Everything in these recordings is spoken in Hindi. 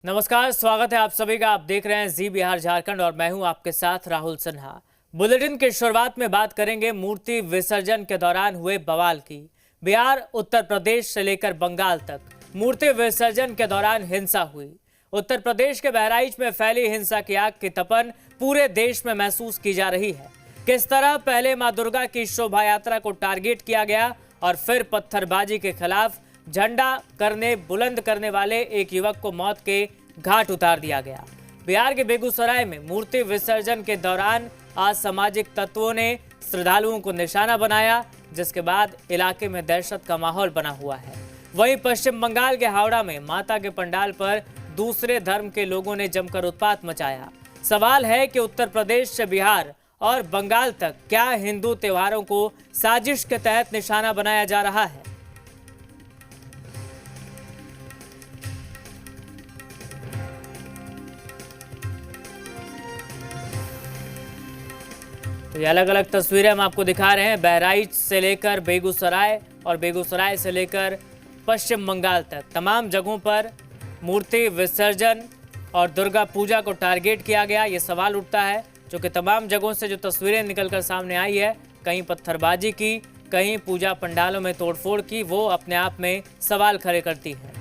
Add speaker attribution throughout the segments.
Speaker 1: नमस्कार, स्वागत है आप सभी का। आप देख रहे हैं जी बिहार झारखंड और मैं हूं आपके साथ राहुल सिन्हा। बुलेटिन की शुरुआत में बात करेंगे मूर्ति विसर्जन के दौरान हुए बवाल की। बिहार, उत्तर प्रदेश से लेकर बंगाल तक मूर्ति विसर्जन के दौरान हिंसा हुई। उत्तर प्रदेश के बहराइच में फैली हिंसा की आग की तपन पूरे देश में महसूस की जा रही है। किस तरह पहले मां दुर्गा की शोभा यात्रा को टारगेट किया गया और फिर पत्थरबाजी के खिलाफ झंडा बुलंद करने वाले एक युवक को मौत के घाट उतार दिया गया। बिहार के बेगूसराय में मूर्ति विसर्जन के दौरान असामाजिक तत्वों ने श्रद्धालुओं को निशाना बनाया, जिसके बाद इलाके में दहशत का माहौल बना हुआ है। वहीं पश्चिम बंगाल के हावड़ा में माता के पंडाल पर दूसरे धर्म के लोगों ने जमकर उत्पात मचाया। सवाल है कि उत्तर प्रदेश से बिहार और बंगाल तक क्या हिंदू त्योहारों को साजिश के तहत निशाना बनाया जा रहा है? तो ये अलग अलग तस्वीरें हम आपको दिखा रहे हैं, बहराइच से लेकर बेगूसराय और बेगूसराय से लेकर पश्चिम बंगाल तक तमाम जगहों पर मूर्ति विसर्जन और दुर्गा पूजा को टारगेट किया गया। ये सवाल उठता है, जो कि तमाम जगहों से जो तस्वीरें निकलकर सामने आई है, कहीं पत्थरबाजी की, कहीं पूजा पंडालों में तोड़फोड़ की, वो अपने आप में सवाल खड़े करती है।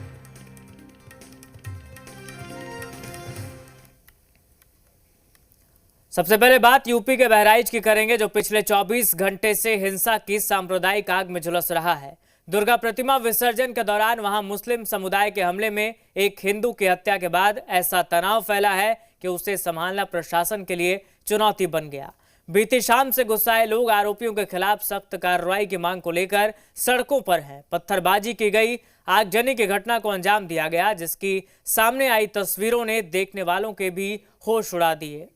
Speaker 1: सबसे पहले बात यूपी के बहराइच की करेंगे, जो पिछले 24 घंटे से हिंसा की सांप्रदायिक आग में झुलस रहा है। दुर्गा प्रतिमा विसर्जन के दौरान वहां मुस्लिम समुदाय के हमले में एक हिंदू की हत्या के बाद ऐसा तनाव फैला है कि उसे संभालना प्रशासन के लिए चुनौती बन गया। बीती शाम से गुस्साए लोग आरोपियों के खिलाफ सख्त कार्रवाई की मांग को लेकर सड़कों पर हैं। पत्थरबाजी की गई, आगजनी की घटना को अंजाम दिया गया, जिसकी सामने आई तस्वीरों ने देखने वालों के भी होश उड़ा दिए।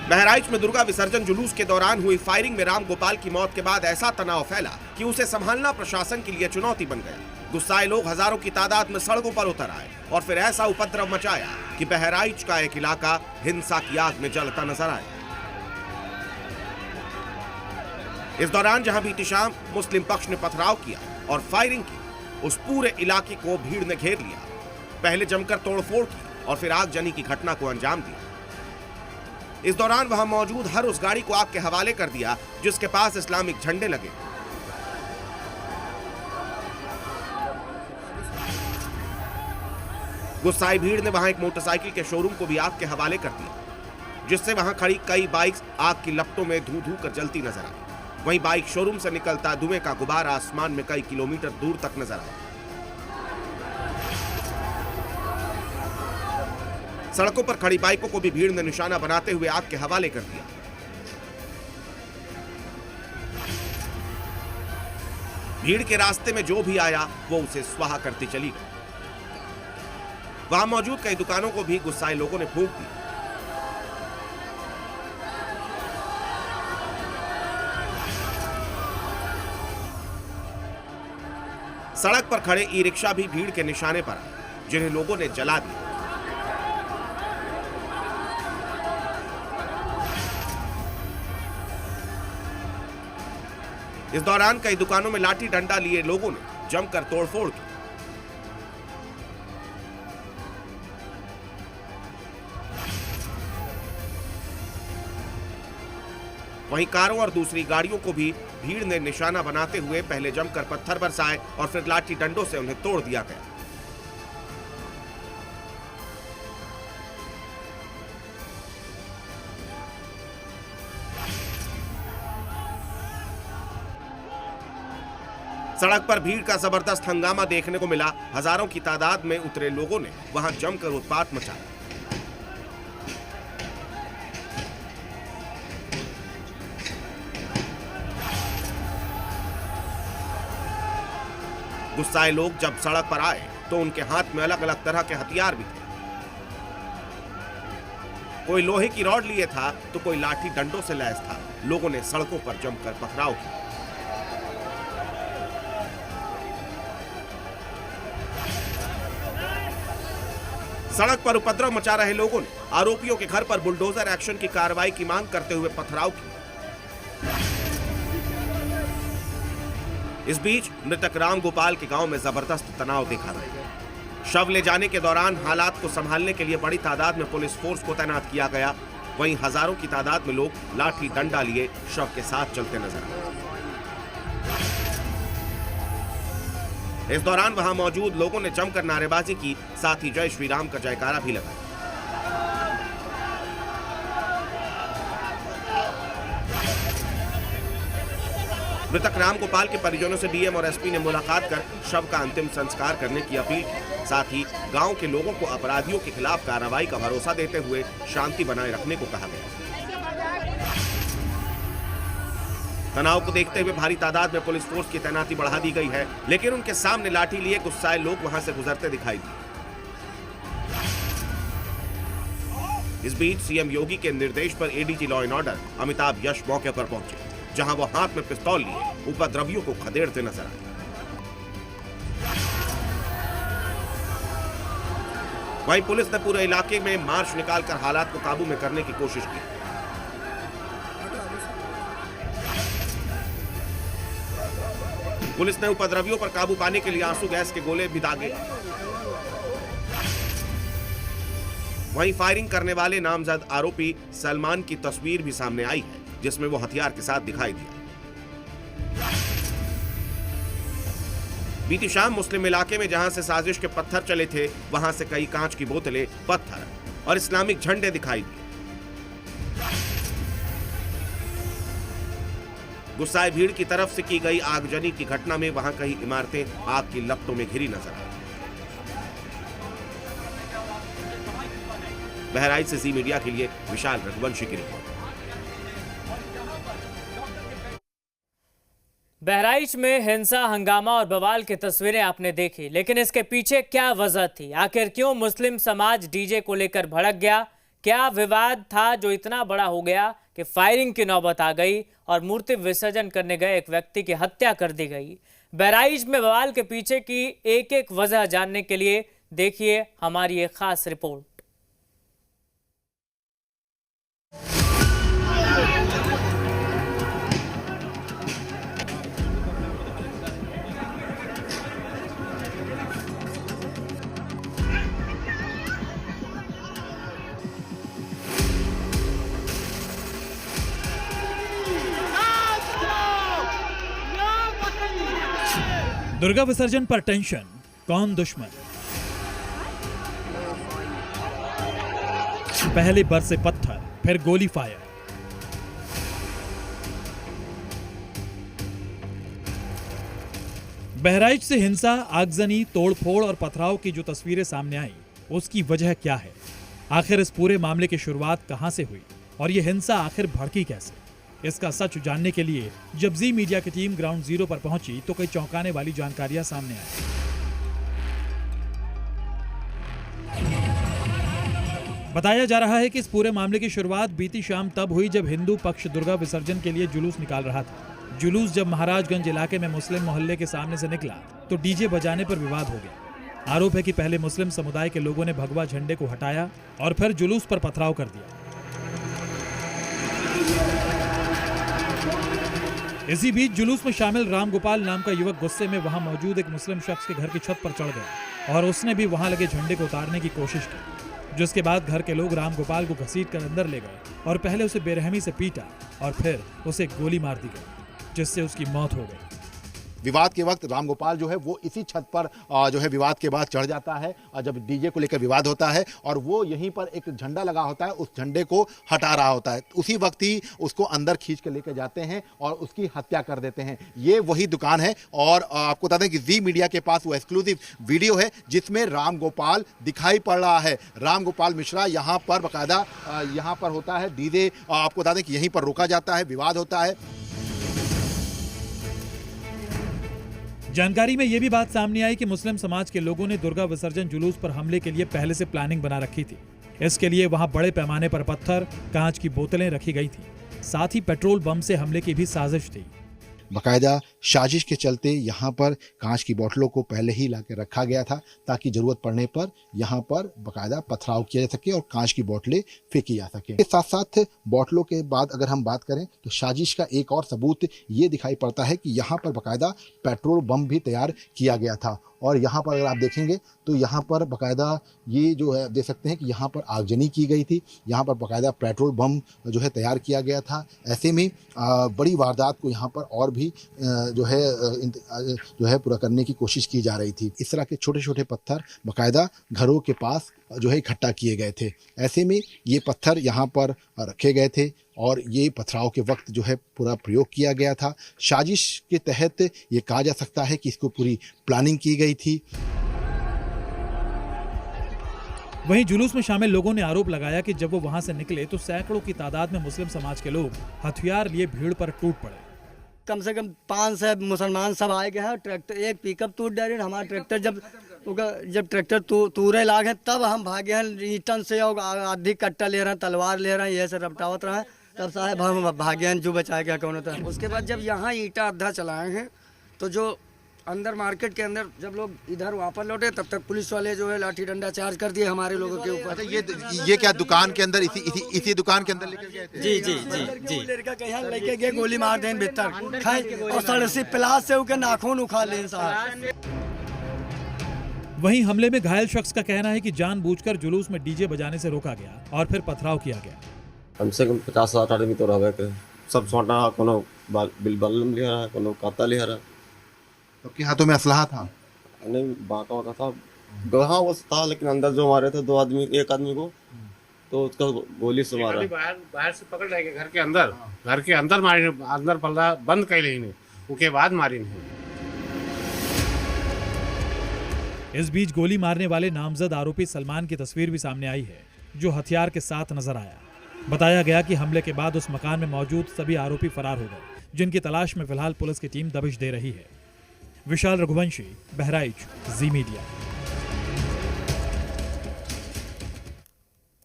Speaker 2: बहराइच में दुर्गा विसर्जन जुलूस के दौरान हुई फायरिंग में राम गोपाल की मौत के बाद ऐसा तनाव फैला कि उसे संभालना प्रशासन के लिए चुनौती बन गया। गुस्साए लोग हजारों की तादाद में सड़कों पर उतर आए और फिर ऐसा उपद्रव मचाया कि बहराइच का एक इलाका हिंसा की आग में जलता नजर आया। इस दौरान जहां बीती शाम मुस्लिम पक्ष ने पथराव किया और फायरिंग की, उस पूरे इलाके को भीड़ ने घेर लिया। पहले जमकर तोड़फोड़ की और फिर आगजनी की घटना को अंजाम दिया। इस दौरान वहां मौजूद हर उस गाड़ी को आग के हवाले कर दिया जिसके पास इस्लामिक झंडे लगे। गुस्साई भीड़ ने वहां एक मोटरसाइकिल के शोरूम को भी आग के हवाले कर दिया, जिससे वहां खड़ी कई बाइक्स आग की लपटों में धू धू कर जलती नजर आई। वहीं बाइक शोरूम से निकलता धुएं का गुबार आसमान में कई किलोमीटर दूर तक नजर आया। सड़कों पर खड़ी बाइकों को भी भीड़ ने निशाना बनाते हुए आग के हवाले कर दिया। भीड़ के रास्ते में जो भी आया वो उसे स्वाहा करती चली गई। वहां मौजूद कई दुकानों को भी गुस्साए लोगों ने फूंक दी। सड़क पर खड़े ई रिक्शा भी भीड़ के निशाने पर आए, जिन्हें लोगों ने जला दिया। इस दौरान कई दुकानों में लाठी डंडा लिए लोगों ने जमकर तोड़फोड़ की। वहीं कारों और दूसरी गाड़ियों को भी भीड़ ने निशाना बनाते हुए पहले जमकर पत्थर बरसाए और फिर लाठी डंडों से उन्हें तोड़ दिया गया। सड़क पर भीड़ का जबरदस्त हंगामा देखने को मिला। हजारों की तादाद में उतरे लोगों ने वहां जमकर उत्पात मचाया। गुस्साए लोग जब सड़क पर आए तो उनके हाथ में अलग अलग तरह के हथियार भी थे। कोई लोहे की रॉड लिए था तो कोई लाठी डंडों से लैस था। लोगों ने सड़कों पर जमकर पथराव किया। सड़क पर उपद्रव मचा रहे लोगों ने आरोपियों के घर पर बुलडोजर एक्शन की कार्रवाई की मांग करते हुए पथराव किया। इस बीच मृतक राम गोपाल के गांव में जबरदस्त तनाव देखा गया। शव ले जाने के दौरान हालात को संभालने के लिए बड़ी तादाद में पुलिस फोर्स को तैनात किया गया। वहीं हजारों की तादाद में लोग लाठी डंडा लिए शव के साथ चलते नजर आए। इस दौरान वहां मौजूद लोगों ने जमकर नारेबाजी की, साथ ही जय श्री राम का जयकारा भी लगाया। मृतक राम गोपाल के परिजनों से डीएम और एसपी ने मुलाकात कर शव का अंतिम संस्कार करने की अपील की। साथ ही गांव के लोगों को अपराधियों के खिलाफ कार्रवाई का भरोसा देते हुए शांति बनाए रखने को कहा गया। तनाव को देखते हुए भारी तादाद में पुलिस फोर्स की तैनाती बढ़ा दी गई है, लेकिन उनके सामने लाठी लिए गुस्साए लोग वहां से गुजरते दिखाई दिए। इस बीच सीएम योगी के निर्देश पर ADG law and order Amitabh Yash मौके पर पहुंचे, जहां वो हाथ में पिस्तौल लिए उपद्रवियों को खदेड़ते नजर आए। वहीं पुलिस ने पूरे इलाके में मार्च निकालकर हालात को काबू में करने की कोशिश की। पुलिस ने उपद्रवियों पर काबू पाने के लिए आंसू गैस के गोले भी दागे। वहीं फायरिंग करने वाले नामजद आरोपी सलमान की तस्वीर भी सामने आई है, जिसमें वो हथियार के साथ दिखाई दिया। बीती शाम मुस्लिम इलाके में जहां से साजिश के पत्थर चले थे, वहां से कई कांच की बोतलें, पत्थर और इस्लामिक झंडे दिखाई दिए। गुस्साए भीड़ की तरफ से की गई आगजनी की घटना में वहां कई इमारतें आग की लपटों में घिरी नजर आई। बहराइच से जी मीडिया के लिए विशाल रघुवंशी की रिपोर्ट।
Speaker 1: बहराइच में हिंसा, हंगामा और बवाल की तस्वीरें आपने देखी, लेकिन इसके पीछे क्या वजह थी? आखिर क्यों मुस्लिम समाज डीजे को लेकर भड़क गया? क्या विवाद था जो इतना बड़ा हो गया कि फायरिंग की नौबत आ गई और मूर्ति विसर्जन करने गए एक व्यक्ति की हत्या कर दी गई? बहराइच में बवाल के पीछे की एक एक वजह जानने के लिए देखिए हमारी एक खास रिपोर्ट।
Speaker 3: दुर्गा विसर्जन पर टेंशन, कौन दुश्मन? पहले बरसे पत्थर, फिर गोली फायर। बहराइच से हिंसा, आगजनी, तोड़फोड़ और पथराव की जो तस्वीरें सामने आई, उसकी वजह क्या है? आखिर इस पूरे मामले की शुरुआत कहां से हुई और यह हिंसा आखिर भड़की कैसे? इसका सच जानने के लिए जब जी मीडिया की टीम ग्राउंड जीरो पर पहुंची तो कई चौंकाने वाली जानकारियां सामने आई। बताया जा रहा है कि इस पूरे मामले की शुरुआत बीती शाम तब हुई जब हिंदू पक्ष दुर्गा विसर्जन के लिए जुलूस निकाल रहा था। जुलूस जब महाराजगंज इलाके में मुस्लिम मोहल्ले के सामने से निकला तो डीजे बजाने पर विवाद हो गया। आरोप है कि पहले मुस्लिम समुदाय के लोगों ने भगवा झंडे को हटाया और फिर जुलूस पर पथराव कर दिया। इसी बीच जुलूस में शामिल राम गोपाल नाम का युवक गुस्से में वहां मौजूद एक मुस्लिम शख्स के घर की छत पर चढ़ गया और उसने भी वहां लगे झंडे को उतारने की कोशिश की, जिसके बाद घर के लोग राम गोपाल को घसीटकर अंदर ले गए और पहले उसे बेरहमी से पीटा और फिर उसे गोली मार दी गई, जिससे उसकी मौत हो गई।
Speaker 4: विवाद के वक्त राम गोपाल जो है वो इसी छत पर जो है विवाद के बाद चढ़ जाता है और जब डीजे को लेकर विवाद होता है और वो यहीं पर एक झंडा लगा होता है, उस झंडे को हटा रहा होता है। उसी वक्त ही उसको अंदर खींच के लेकर जाते हैं और उसकी हत्या कर देते हैं। ये वही दुकान है और आपको बता दें कि जी मीडिया के पास वो एक्सक्लूसिव वीडियो है जिसमें राम गोपाल दिखाई पड़ रहा है। राम गोपाल मिश्रा यहाँ पर बाकायदा यहाँ पर होता है डीजे, आपको बता दें कि यहीं पर रोका जाता है, विवाद होता है।
Speaker 3: जानकारी में यह भी बात सामने आई कि मुस्लिम समाज के लोगों ने दुर्गा विसर्जन जुलूस पर हमले के लिए पहले से प्लानिंग बना रखी थी। इसके लिए वहां बड़े पैमाने पर पत्थर, कांच की बोतलें रखी गई थी। साथ ही पेट्रोल बम से हमले की भी साजिश थी।
Speaker 4: बाकायदा साजिश के चलते यहाँ पर कांच की बोतलों को पहले ही ला के रखा गया था ताकि ज़रूरत पड़ने पर यहाँ पर बाकायदा पथराव किया जा सके और कांच की बोतलें फेंकी जा सके। साथ साथ बोतलों के बाद अगर हम बात करें तो साजिश का एक और सबूत ये दिखाई पड़ता है कि यहाँ पर बाकायदा पेट्रोल बम भी तैयार किया गया था। और यहाँ पर अगर आप देखेंगे तो यहाँ पर बाकायदा ये जो है देख सकते हैं कि यहाँ पर आगजनी की गई थी, यहाँ पर बाकायदा पेट्रोल बम जो है तैयार किया गया था। ऐसे में बड़ी वारदात को यहाँ पर और भी जो है पूरा करने की कोशिश की जा रही थी। इस तरह के छोटे छोटे पत्थर बाकायदा घरों के पास जो है इकट्ठा किए गए थे। ऐसे में ये पत्थर यहाँ पर रखे गए थे और ये पथराव के वक्त जो है पूरा प्रयोग किया गया था। साजिश के तहत ये कहा जा सकता है कि इसको पूरी प्लानिंग की गई थी।
Speaker 3: वहीं जुलूस में शामिल लोगों ने आरोप लगाया कि जब वो वहां से निकले तो सैकड़ों की तादाद में मुस्लिम समाज के लोग हथियार लिए भीड़ पर टूट पड़े।
Speaker 5: कम से कम 500 मुसलमान सब आए गए हैं। ट्रैक्टर एक पिकअप टूट डाली। हमारा ट्रैक्टर जब ट्रैक्टर तूरे लागे तब हम भागे हैं ईटन से और आधी कट्टा ले रहे हैं, तलवार ले रहे हैं, ये सब रपटावत रहे हैं। तब साहब हम भागे हैं जो बचाए गया कौन होता है।
Speaker 6: उसके बाद जब यहाँ ईटा अद्धा चलाए हैं तो जो अंदर मार्केट के अंदर जब लोग इधर वापस लौटे तब तक पुलिस वाले जो है लाठी डंडा चार्ज कर दिए हमारे लोगों के ऊपर।
Speaker 4: अच्छा, ये क्या दुकान के अंदर इसी दुकान के अंदर लेकर गए थे?
Speaker 5: जी लड़का कहीं लेके गए, गोली मार दें भीतर खाए और सड़सी प्लास से उनके नाखून उखाड़ लें साहब।
Speaker 3: वहीं हमले में घायल शख्स का कहना है कि जानबूझकर जुलूस में डीजे बजाने से रोका गया और फिर पथराव किया गया।
Speaker 7: कम से कम 50-60 आदमी तो रह गए। सब सोटा कोनो बिल बल्लम लिया रहा, कोनो काता लिया रहा।
Speaker 4: सबके हाथों में असलहा था?
Speaker 7: नहीं, बाका होता था, गहा वो था, लेकिन अंदर जो मारे थे एक आदमी को तो उसका गोली से मारा।
Speaker 8: बाहर से पकड़ लाए घर के अंदर मारी, अंदर पल्ला बंद कर ली, उसके बाद मारी नहीं।
Speaker 3: इस बीच गोली मारने वाले नामजद आरोपी सलमान की तस्वीर भी सामने आई है, जो हथियार के साथ नजर आया। बताया गया कि हमले के बाद उस मकान में मौजूद सभी आरोपी फरार हो गए, जिनकी तलाश में फिलहाल पुलिस की टीम दबिश दे रही है। विशाल रघुवंशी, बहराइच, जी मीडिया।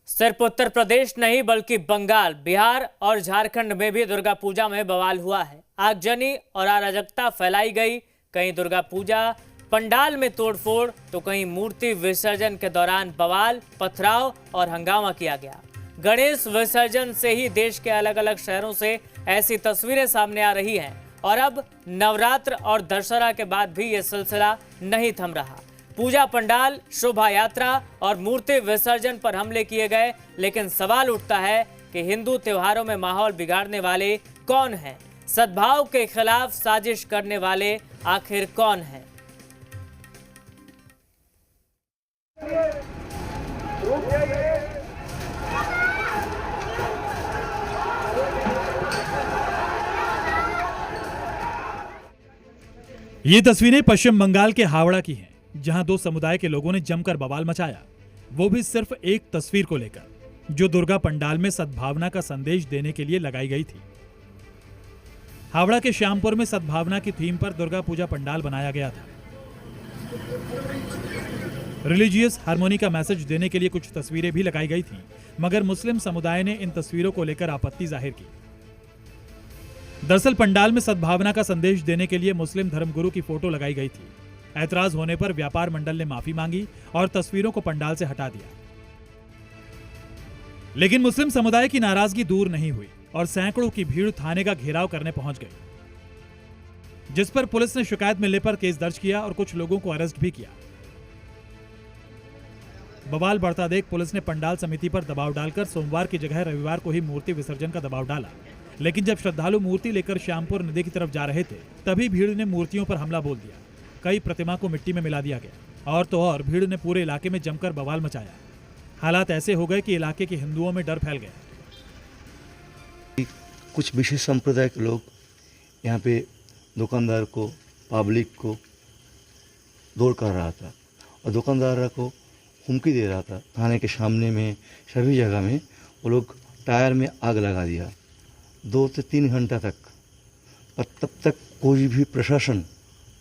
Speaker 1: सिर्फ उत्तर प्रदेश नहीं बल्कि बंगाल, बिहार और झारखंड में भी दुर्गा पूजा में बवाल हुआ है। आगजनी और अराजकता फैलाई गई। कहीं दुर्गा पूजा पंडाल में तोड़फोड़ तो कहीं मूर्ति विसर्जन के दौरान बवाल, पथराव और हंगामा किया गया। गणेश विसर्जन से ही देश के अलग अलग शहरों से ऐसी तस्वीरें सामने आ रही हैं और अब नवरात्र और दशहरा के बाद भी ये सिलसिला नहीं थम रहा। पूजा पंडाल, शोभा यात्रा और मूर्ति विसर्जन पर हमले किए गए, लेकिन सवाल उठता है कि हिंदू त्योहारों में माहौल बिगाड़ने वाले कौन हैं? सद्भाव के खिलाफ साजिश करने वाले आखिर कौन हैं?
Speaker 3: ये तस्वीरें पश्चिम बंगाल के हावड़ा की हैं, जहां दो समुदाय के लोगों ने जमकर बवाल मचाया, वो भी सिर्फ एक तस्वीर को लेकर, जो दुर्गा पंडाल में सद्भावना का संदेश देने के लिए लगाई गई थी। हावड़ा के श्यामपुर में सद्भावना की थीम पर दुर्गा पूजा पंडाल बनाया गया था। रिलीजियस हार्मोनी का मैसेज देने के लिए कुछ तस्वीरें भी लगाई गई थीं, मगर मुस्लिम समुदाय ने इन तस्वीरों को लेकर आपत्ति जाहिर की। दरअसल पंडाल में सद्भावना का संदेश देने के लिए मुस्लिम धर्मगुरु की फोटो लगाई गई थी। ऐतराज होने पर व्यापार मंडल ने माफी मांगी और तस्वीरों को पंडाल से हटा दिया। लेकिन मुस्लिम समुदाय की नाराजगी दूर नहीं हुई और सैकड़ों की भीड़ थाने का घेराव करने पहुंच गई, जिस पर पुलिस ने शिकायत मिलने पर केस दर्ज किया और कुछ लोगों को अरेस्ट भी किया। बवाल बढ़ता देख पुलिस ने पंडाल समिति पर दबाव डालकर सोमवार की जगह रविवार को ही मूर्ति विसर्जन का दबाव डाला। लेकिन जब श्रद्धालु मूर्ति लेकर श्यामपुर नदी की तरफ जा रहे थे, तभी भीड़ ने मूर्तियों पर हमला बोल दिया। कई प्रतिमा को मिट्टी में मिला दिया गया और तो और भीड़ ने पूरे इलाके में जमकर बवाल मचाया। हालात ऐसे हो गए कि इलाके के हिंदुओं में डर फैल गया।
Speaker 9: कुछ विशेष संप्रदाय के लोग यहाँ पे दुकानदार को, पब्लिक को दौड़ कर रहा था और दुकानदार को हुमकी दे रहा था। थाने के सामने में सभी जगह में वो लोग टायर में आग लगा दिया 2 से 3 घंटा तक, पर तब तक कोई भी प्रशासन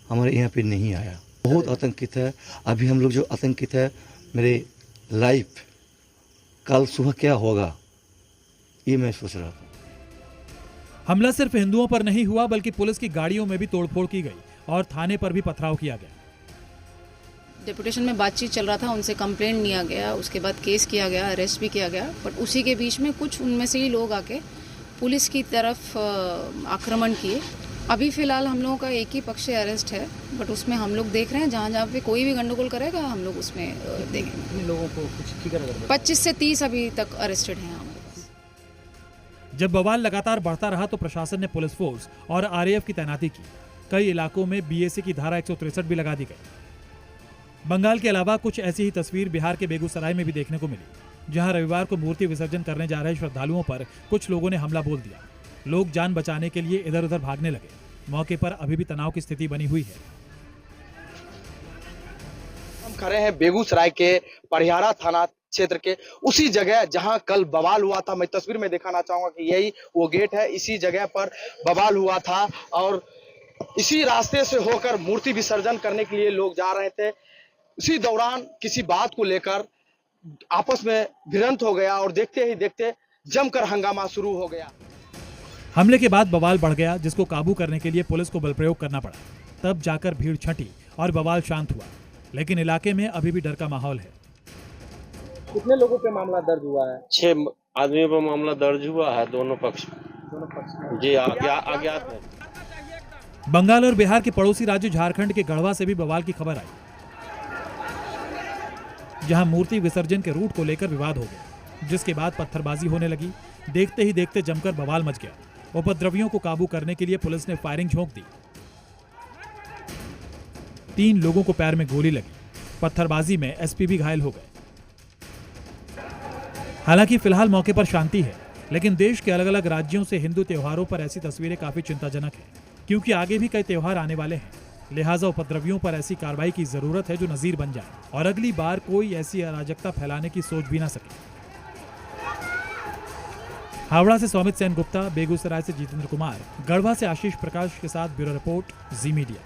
Speaker 9: हमारे यहाँ पे नहीं आया। बहुत आतंकित है अभी हम लोग, जो आतंकित है मेरे लाइफ कल सुबह क्या होगा ये मैं सोच रहा था।
Speaker 3: हमला सिर्फ हिंदुओं पर नहीं हुआ बल्कि पुलिस की गाड़ियों में भी तोड़फोड़ की गई और थाने पर भी पथराव किया गया।
Speaker 10: डिप्यूटेशन में बातचीत चल रहा था, उनसे कंप्लेंट लिया गया, उसके बाद केस किया गया, अरेस्ट भी किया गया। बट उसी के बीच में कुछ उनमें से ही लोग आके पुलिस की तरफ आक्रमण किए। अभी फिलहाल हम लोगों का एक ही पक्ष से अरेस्ट है, बट उसमें हम लोग देख रहे हैं जहाँ जहाँ पे कोई भी गंडगोल करेगा हम लोग उसमें देखेंगे। लोगों को कुछ 25 से 30 अभी तक अरेस्टेड हैं हमारे पास।
Speaker 3: जब बवाल लगातार बढ़ता रहा तो प्रशासन ने पुलिस फोर्स और आरएएफ की तैनाती की। कई इलाकों में बीएसए की धारा 163 भी लगा दी गई। बंगाल के अलावा कुछ ऐसी ही तस्वीर बिहार के बेगूसराय में भी देखने को मिली, जहां रविवार को मूर्ति विसर्जन करने जा रहे श्रद्धालुओं पर कुछ लोगों ने हमला बोल दिया। लोग जान बचाने के लिए इधर उधर भागने लगे। मौके पर अभी भी तनाव की स्थिति बनी हुई है।
Speaker 11: हम खड़े हैं बेगूसराय के परिहारा थाना क्षेत्र के उसी जगह जहां कल बवाल हुआ था। मैं तस्वीर में दिखाना चाहूंगा कि यही वो गेट है, इसी जगह पर बवाल हुआ था और इसी रास्ते से होकर मूर्ति विसर्जन करने के लिए लोग जा रहे थे। उसी दौरान किसी बात को लेकर आपस में भिड़ंत हो गया और देखते ही देखते जमकर हंगामा शुरू हो गया।
Speaker 3: हमले के बाद बवाल बढ़ गया, जिसको काबू करने के लिए पुलिस को बल प्रयोग करना पड़ा। तब जाकर भीड़ छंटी और बवाल शांत हुआ, लेकिन इलाके में अभी भी डर का माहौल है।
Speaker 11: कितने लोगों पे मामला दर्ज हुआ है?
Speaker 12: 6 आदमियों पर मामला दर्ज हुआ है, दोनों पक्ष जी अज्ञात है।
Speaker 3: बंगाल और बिहार के पड़ोसी राज्य झारखंड के गढ़वा से भी बवाल की खबर आई, जहां मूर्ति विसर्जन के रूट को लेकर विवाद हो गया, जिसके बाद पत्थरबाजी होने लगी। देखते ही देखते जमकर बवाल मच गया। उपद्रवियों को काबू करने के लिए पुलिस ने फायरिंग झोंक दी। 3 लोगों को पैर में गोली लगी। पत्थरबाजी में एसपी भी घायल हो गए। हालांकि फिलहाल मौके पर शांति है, लेकिन देश के अलग अलग राज्यों से हिंदू त्योहारों पर ऐसी तस्वीरें काफी चिंताजनक है, क्योंकि आगे भी कई त्योहार आने वाले हैं। लिहाजा उपद्रवियों पर ऐसी कार्रवाई की जरूरत है जो नजीर बन जाए और अगली बार कोई ऐसी अराजकता फैलाने की सोच भी ना सके। हावड़ा से सौमित सेन गुप्ता, बेगूसराय से जितेंद्र कुमार, गढ़वा से आशीष प्रकाश के साथ ब्यूरो रिपोर्ट, जी मीडिया।